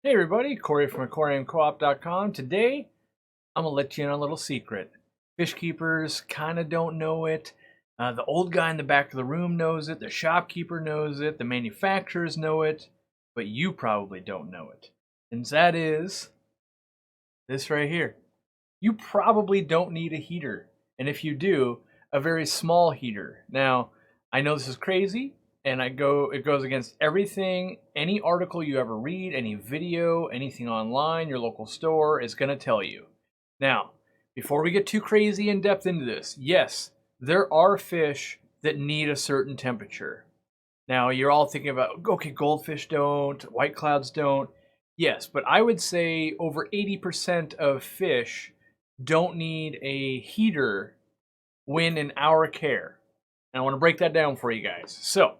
Hey everybody, Corey from aquariumcoop.com. Today, I'm gonna let you in on a little secret. Fish keepers kind of don't know it. The old guy in the back of the room knows it. The shopkeeper knows it. The manufacturers know it, but you probably don't know it. And that is this right here. You probably don't need a heater. And if you do, a very small heater. Now, I know this is crazy, and it goes against everything, any article you ever read, any video, anything online, your local store is going to tell you. Now, before we get too crazy in depth into this, yes, there are fish that need a certain temperature. Now, you're all thinking about, okay, goldfish don't, white clouds don't. Yes, but I would say over 80% of fish don't need a heater when in our care. And I want to break that down for you guys. So,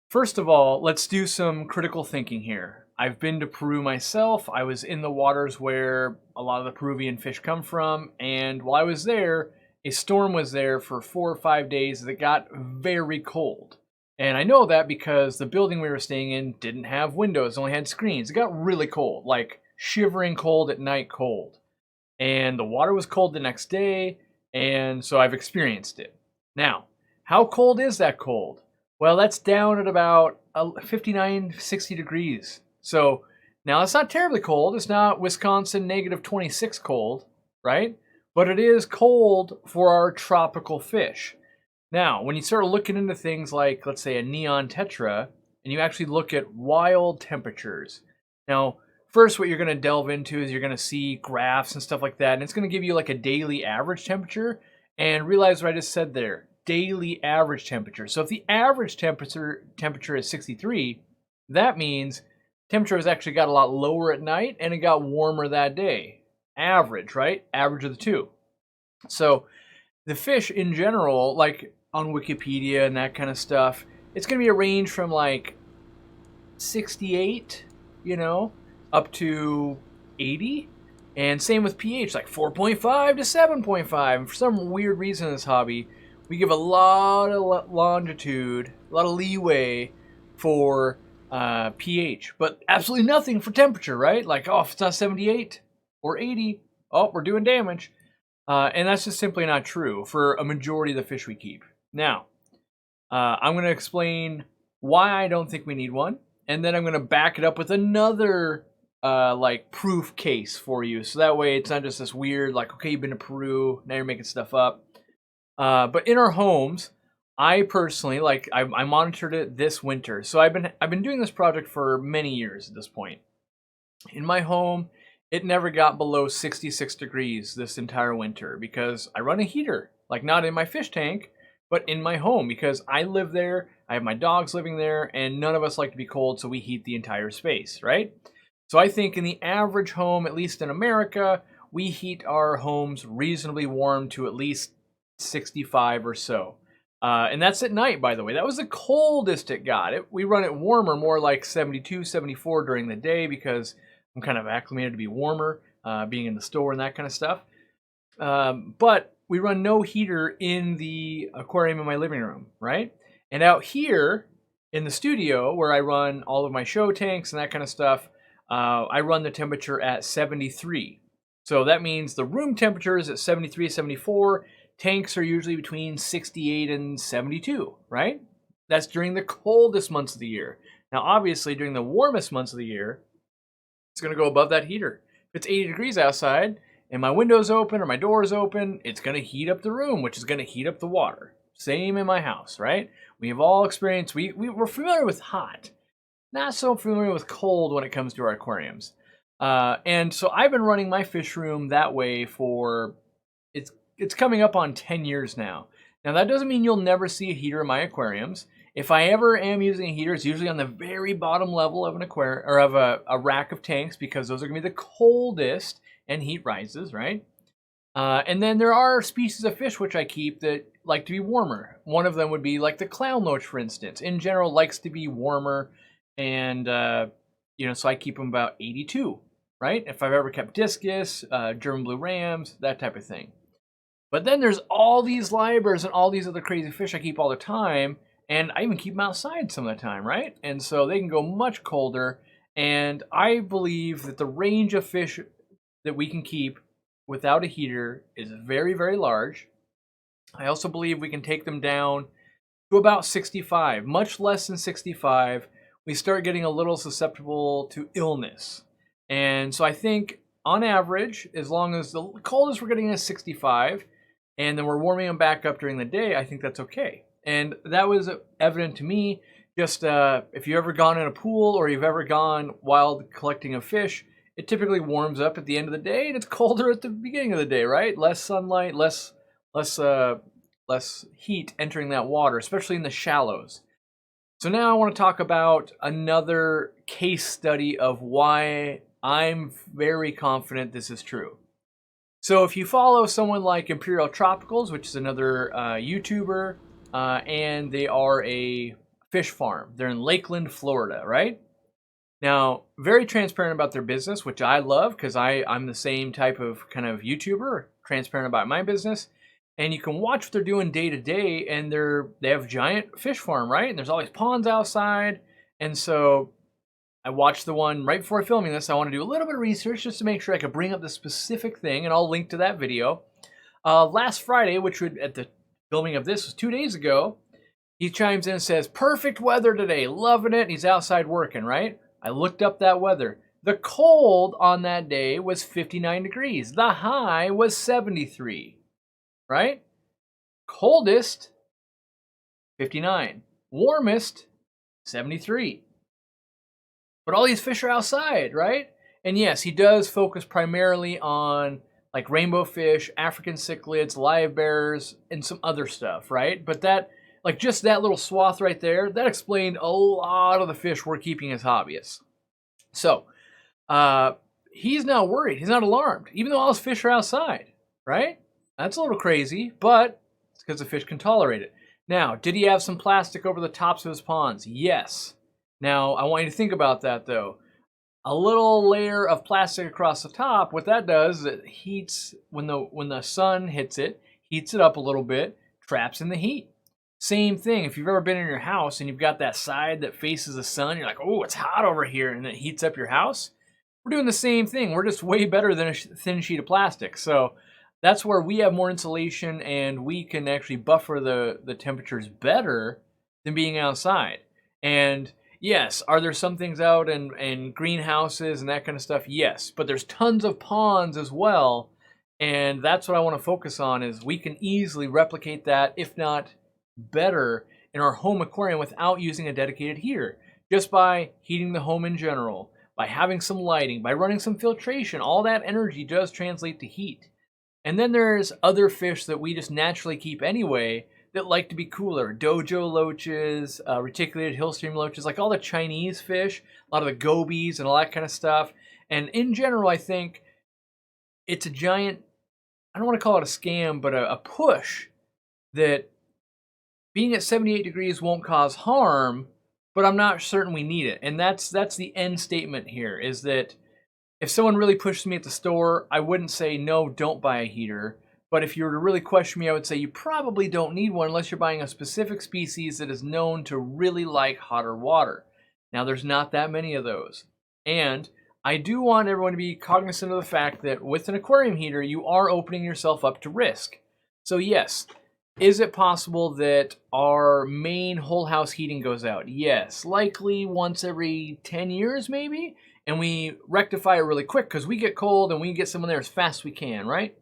first of all, let's do some critical thinking here. I've been to Peru myself. I was in the waters where a lot of the Peruvian fish come from. And while I was there, a storm was there for 4 or 5 days that got very cold. And I know that because the building we were staying in didn't have windows, only had screens. It got really cold, like shivering cold at night cold. And the water was cold the next day, and so I've experienced it. Now, how cold is that cold? Well, that's down at about 59, 60 degrees. So now it's not terribly cold. It's not Wisconsin -26 cold, right? But it is cold for our tropical fish. Now, when you start looking into things like, let's say, a neon tetra, and you actually look at wild temperatures. Now, first, what you're going to delve into is you're going to see graphs and stuff like that, and it's going to give you like a daily average temperature. And realize what I just said there, daily average temperature. So if the average temperature is 63, that means temperature has actually got a lot lower at night and it got warmer that day. Average, right? Average of the two. So the fish in general, like on Wikipedia and that kind of stuff, it's going to be a range from like 68, up to 80. And same with pH, like 4.5 to 7.5. And for some weird reason in this hobby, we give a lot of longitude, a lot of leeway for pH, but absolutely nothing for temperature, right? Like, oh, if it's not 78 or 80, oh, we're doing damage. And that's just simply not true for a majority of the fish we keep. Now, I'm going to explain why I don't think we need one, and then I'm going to back it up with another like proof case for you. So that way it's not just this weird, like, okay, you've been to Peru, now you're making stuff up. But in our homes, I personally, like, I monitored it this winter. So I've been doing this project for many years at this point. In my home, it never got below 66 degrees this entire winter because I run a heater, like not in my fish tank, but in my home because I live there, I have my dogs living there, and none of us like to be cold, so we heat the entire space, right? So I think in the average home, at least in America, we heat our homes reasonably warm to at least 65 or so. And that's at night, by the way. That was the coldest it got. We run it warmer, more like 72, 74 during the day because I'm kind of acclimated to be warmer, being in the store and that kind of stuff. But we run no heater in the aquarium in my living room, right? And out here in the studio where I run all of my show tanks and that kind of stuff, I run the temperature at 73. So that means the room temperature is at 73, 74. Tanks are usually between 68 and 72, right? That's during the coldest months of the year. Now, obviously, during the warmest months of the year, it's going to go above that heater. If it's 80 degrees outside and my window's open or my door is open, it's going to heat up the room, which is going to heat up the water. Same in my house, right? We have all experienced, we're familiar with hot, not so familiar with cold when it comes to our aquariums. And so I've been running my fish room that way for, it's coming up on 10 years now. Now that doesn't mean you'll never see a heater in my aquariums. If I ever am using a heater, it's usually on the very bottom level of an aquarium or of a rack of tanks because those are going to be the coldest and heat rises, right? And then there are species of fish which I keep that like to be warmer. One of them would be like the clown loach, for instance. In general, likes to be warmer, and so I keep them about 82, right? If I've ever kept discus, German blue rams, that type of thing. But then there's all these libers and all these other crazy fish I keep all the time, and I even keep them outside some of the time, right? And so they can go much colder, And I believe that the range of fish that we can keep without a heater is very, very large. I also believe we can take them down to about 65, much less than 65. We start getting a little susceptible to illness. And so I think on average, as long as the coldest we're getting is 65, and then we're warming them back up during the day, I think that's okay. And that was evident to me. Just if you've ever gone in a pool or you've ever gone wild collecting a fish, it typically warms up at the end of the day, and it's colder at the beginning of the day, right? Less sunlight, less less heat entering that water, especially in the shallows. So now I want to talk about another case study of why I'm very confident this is true. So if you follow someone like Imperial Tropicals, which is another YouTuber, and they are a fish farm. They're in Lakeland, Florida, right? Now, very transparent about their business, which I love because I'm the same type of kind of YouTuber, transparent about my business. And you can watch what they're doing day to day, and they have a giant fish farm, right? And there's always ponds outside. And so I watched the one right before filming this. I want to do a little bit of research just to make sure I could bring up the specific thing, and I'll link to that video. Last Friday, which would at the filming of this was 2 days ago, he chimes in and says, "Perfect weather today, loving it." And he's outside working, right? I looked up that weather. The cold on that day was 59 degrees. The high was 73, right? Coldest, 59. Warmest, 73. But all these fish are outside, right? And yes, he does focus primarily on like rainbow fish, African cichlids, live bears, and some other stuff, right? But that, like just that little swath right there, that explained a lot of the fish we're keeping as hobbyists. So, he's not worried. He's not alarmed, even though all his fish are outside, right? That's a little crazy, but it's because the fish can tolerate it. Now, did he have some plastic over the tops of his ponds? Yes. Now, I want you to think about that, though. A little layer of plastic across the top, what that does is it heats, when the sun hits it, heats it up a little bit, traps in the heat. Same thing, if you've ever been in your house and you've got that side that faces the sun, you're like, oh, it's hot over here, and it heats up your house. We're doing the same thing. We're just way better than a thin sheet of plastic. So that's where we have more insulation, and we can actually buffer the temperatures better than being outside. And yes, are there some things out in greenhouses and that kind of stuff? Yes, but there's tons of ponds as well, and that's what I want to focus on. Is we can easily replicate that, if not better, in our home aquarium without using a dedicated heater, just by heating the home in general, by having some lighting, by running some filtration. All that energy does translate to heat. And then there's other fish that we just naturally keep anyway that like to be cooler. Dojo loaches, reticulated hillstream loaches, like all the Chinese fish, a lot of the gobies and all that kind of stuff. And in general, I think it's a giant, I don't want to call it a scam, but a push that being at 78 degrees won't cause harm, but I'm not certain we need it. And that's the end statement here, is that if someone really pushes me at the store, I wouldn't say, no, don't buy a heater. But if you were to really question me, I would say you probably don't need one unless you're buying a specific species that is known to really like hotter water. Now, there's not that many of those. And I do want everyone to be cognizant of the fact that with an aquarium heater, you are opening yourself up to risk. So yes, is it possible that our main whole house heating goes out? Yes, likely once every 10 years maybe, and we rectify it really quick because we get cold and we get someone there as fast as we can, right?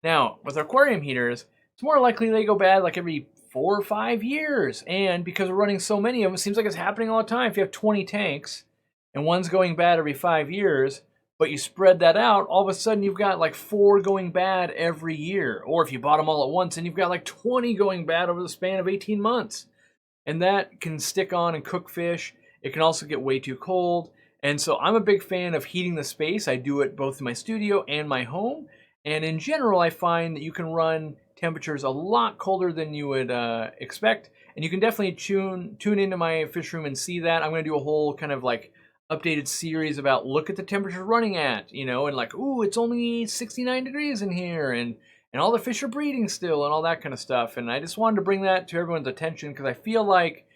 Now, with aquarium heaters, it's more likely they go bad like every 4 or 5 years, and because we're running so many of them, it seems like it's happening all the time. If you have 20 tanks and one's going bad every 5 years, but you spread that out, all of a sudden you've got like 4 going bad every year. Or if you bought them all at once, and you've got like 20 going bad over the span of 18 months. And that can stick on and cook fish. It can also get way too cold. And so I'm a big fan of heating the space. I do it both in my studio and my home. And in general, I find that you can run temperatures a lot colder than you would expect. And you can definitely tune into my fish room and see that. I'm going to do a whole kind of like updated series about look at the temperature running at, and like, ooh, it's only 69 degrees in here, and all the fish are breeding still, and all that kind of stuff. And I just wanted to bring that to everyone's attention because I feel like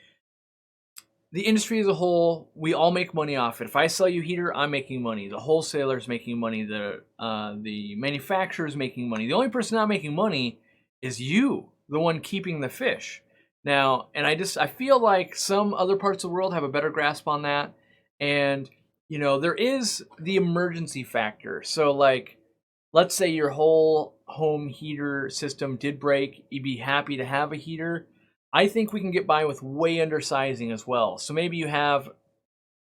the industry as a whole, we all make money off it. If I sell you a heater, I'm making money. The wholesaler's making money. The manufacturer's making money. The only person not making money is you, the one keeping the fish. Now, and I feel like some other parts of the world have a better grasp on that. And there is the emergency factor. So like, let's say your whole home heater system did break, you'd be happy to have a heater. I think we can get by with way undersizing as well. So maybe you have,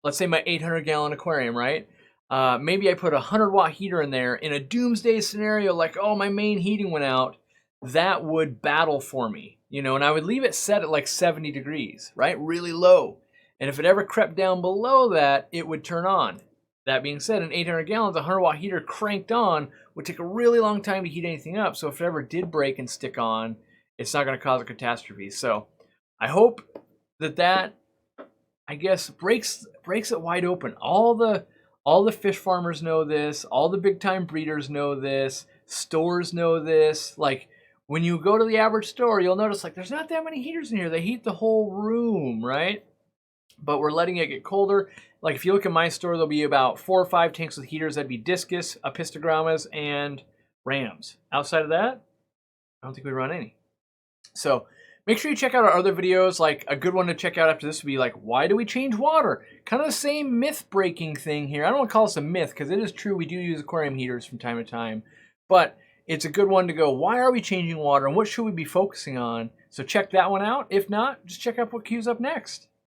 let's say my 800-gallon aquarium, right? Maybe I put a 100-watt heater in there. In a doomsday scenario, like, oh, my main heating went out, that would battle for me, and I would leave it set at like 70 degrees, right? Really low. And if it ever crept down below that, it would turn on. That being said, an 800 gallons, a 100-watt heater cranked on would take a really long time to heat anything up. So if it ever did break and stick on, it's not going to cause a catastrophe. So I hope that I guess breaks it wide open. All the fish farmers know this. All the big time breeders know this. Stores know this. Like when you go to the average store, you'll notice like there's not that many heaters in here. They heat the whole room, right? But we're letting it get colder. Like if you look at my store, there'll be about 4 or 5 tanks with heaters. That'd be discus, apistogrammas, and rams. Outside of that, I don't think we run any. So make sure you check out our other videos. Like a good one to check out after this would be like, why do we change water? Kind of the same myth breaking thing here. I don't want to call this a myth because it is true. We do use aquarium heaters from time to time, but it's a good one to go, why are we changing water and what should we be focusing on? So check that one out. If not, just check out what queues up next.